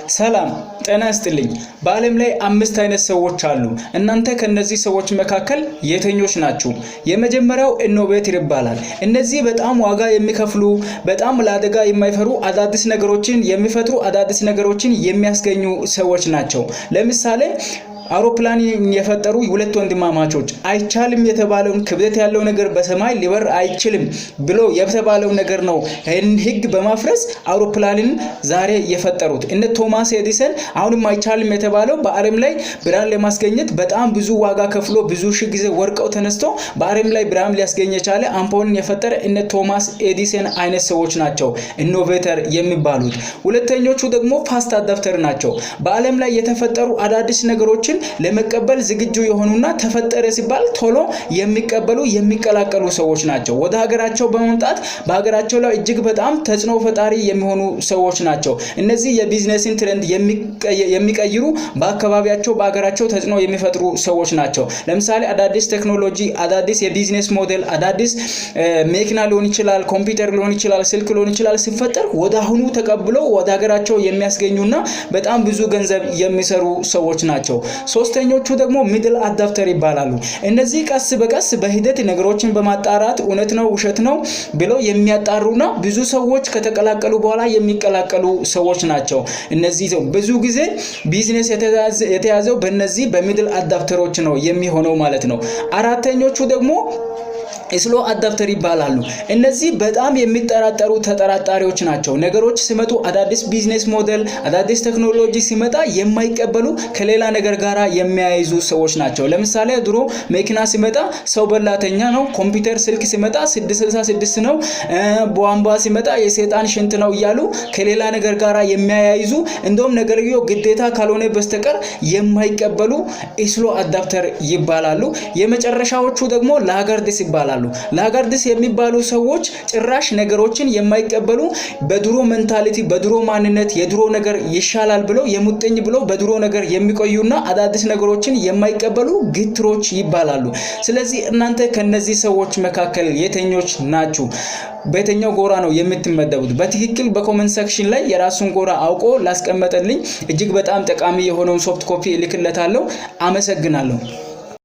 ሰላም ጤና ይስጥልኝ። በዓለም ላይ 5 አይነት ሰዎች አሉ። እናንተ ከነዚህ ሰዎች መካከል የትኞች ናችሁ? የመጀመሪያው ኢኖቬተር ይባላል። እነዚህ በጣም ዋጋ የሚከፍሉ በጣም ለአደጋ የማይፈሩ አዳዲስ ነገሮችን የሚፈጥሩ አዳዲስ ነገሮችን የሚያስገኙ ሰዎች ናቸው። ለምሳሌ አውሮፕላን የፈጠሩ ሁለት ወንድማማቾች አይቻልም የተባለውን ክብደት ያለው ነገር በሰማይ ሊበር አይችልም ብሎ የተባለው ነገር ነው ህግ በማፍረስ አውሮፕላንን ዛሬ የፈጠሩት እነ ቶማስ ኤዲሰን አሁንም አይቻልም የተባለው በአለም ላይ ብርሃን ለማስገኘት በጣም ብዙ ዋጋ ከፍሎ ብዙ ሺህ ጊዜ ወርቀው ተነስቶ በአለም ላይ ብርሃን ሊያስገኝ የቻለ አምፖልን የፈጠረ እነ ቶማስ ኤዲሰን አይነት ሰዎች ናቸው ኢኖቬተር የሚባሉት። ሁለተኞቹ ደግሞ ፋስት አዳፕተር ናቸው። በአለም ላይ የተፈጠሩ አዳዲስ ነገሮችን ለመቀበል ዝግጁ የሆኑና ተፈጠረ ሲባል ቶሎ የሚቀበሉ የሚቀላቀሉ ሰዎች ናቸው። ወደ ሀገራቸው በመምጣት በሀገራቸው ላይ እጅግ በጣም ተጽዕኖ ፈጣሪ የሚሆኑ ሰዎች ናቸው። እነዚህ የቢዝነስን ትሬንድ የሚቀይሩ በአካባቢያቸው በሀገራቸው ተጽዕኖ የሚፈጥሩ ሰዎች ናቸው። ለምሳሌ አዳዲስ ቴክኖሎጂ፣ አዳዲስ የቢዝነስ ሞዴል፣ አዳዲስ መኪና ሊሆን ይችላል፣ ኮምፒውተር ሊሆን ይችላል፣ ስልክ ሊሆን ይችላል ሲፈጠር ወደ አሁኑ ተቀብለው ወደ ሀገራቸው የሚያስገኙና በጣም ብዙ ገንዘብ የሚሰሩ ሰዎች ናቸው። ሶስተኞቹ ደግሞ ሚድል አዳፕተር ይባላሉ። እነዚህ ቀስ በቀስ በሂደት ነገሮችን በማጣራት እውነት ነው ውሸት ነው ብለው የሚያጣሩና ብዙ ሰዎች ከተቀላቀሉ በኋላ የሚቀላቀሉ ሰዎች ናቸው። እነዚህ ብዙ ጊዜ ቢዝነስ የተያዘው በእነዚህ በሚድል አዳፕተሮች ነው የሚሆነው ማለት ነው። አራተኞቹ ደግሞ ስሎ አዳፕተር ይባላሉ። እነዚህ በጣም የሚጠራጠሩ ተጠራጣሪዎች ናቸው። ነገሮች ሲመጡ አዳዲስ ቢዝነስ ሞዴል አዳዲስ ቴክኖሎጂ ሲመጣ የማይቀበሉ ከሌላ ነገር ጋራ የሚያይዙ ሰዎች ናቸው። ለምሳሌ ድሮ መኪና ሲመጣ ሰው በላተኛ ነው፣ ኮምፒውተር ስልክ ሲመጣ 666 ነው፣ ቧንቧ ሲመጣ የሰይጣን ሽንት ነው እያሉ ከሌላ ነገር ጋራ የሚያያይዙ እንደውም ነገርየው ግዴታ ካልሆነ በስተቀር የማይቀበሉ ስሎ አዳፕተር ይባላሉ። የመጨረሻዎቹ ደግሞ ላጋርድስ ይባላሉ። ላጋርድስ የሚባሉ ሰዎች ጭራሽ ነገሮችን የማይቀበሉ በድሮ ሜንታሊቲ በድሮ ማንነት የድሮ ነገር ይሻላል ብለው የሙጥኝ ብለው በድሮ ነገር የሚቆዩና አዳዲስ ነገሮችን የማይቀበሉ ግትሮች ይባላሉ። ስለዚህ እናንተ ከነዚህ ሰዎች መካከል የትኞች ናችሁ? በየትኛው ጎራ ነው የምትመደቡት? በትክክል በኮሜንት ሴክሽን ላይ የራሱን ጎራ አውቆ ላስቀመጠልኝ እጅግ በጣም ጠቃሚ የሆነውን ሶፍት ኮፒ እልክለታለሁ። አመሰግናለሁ።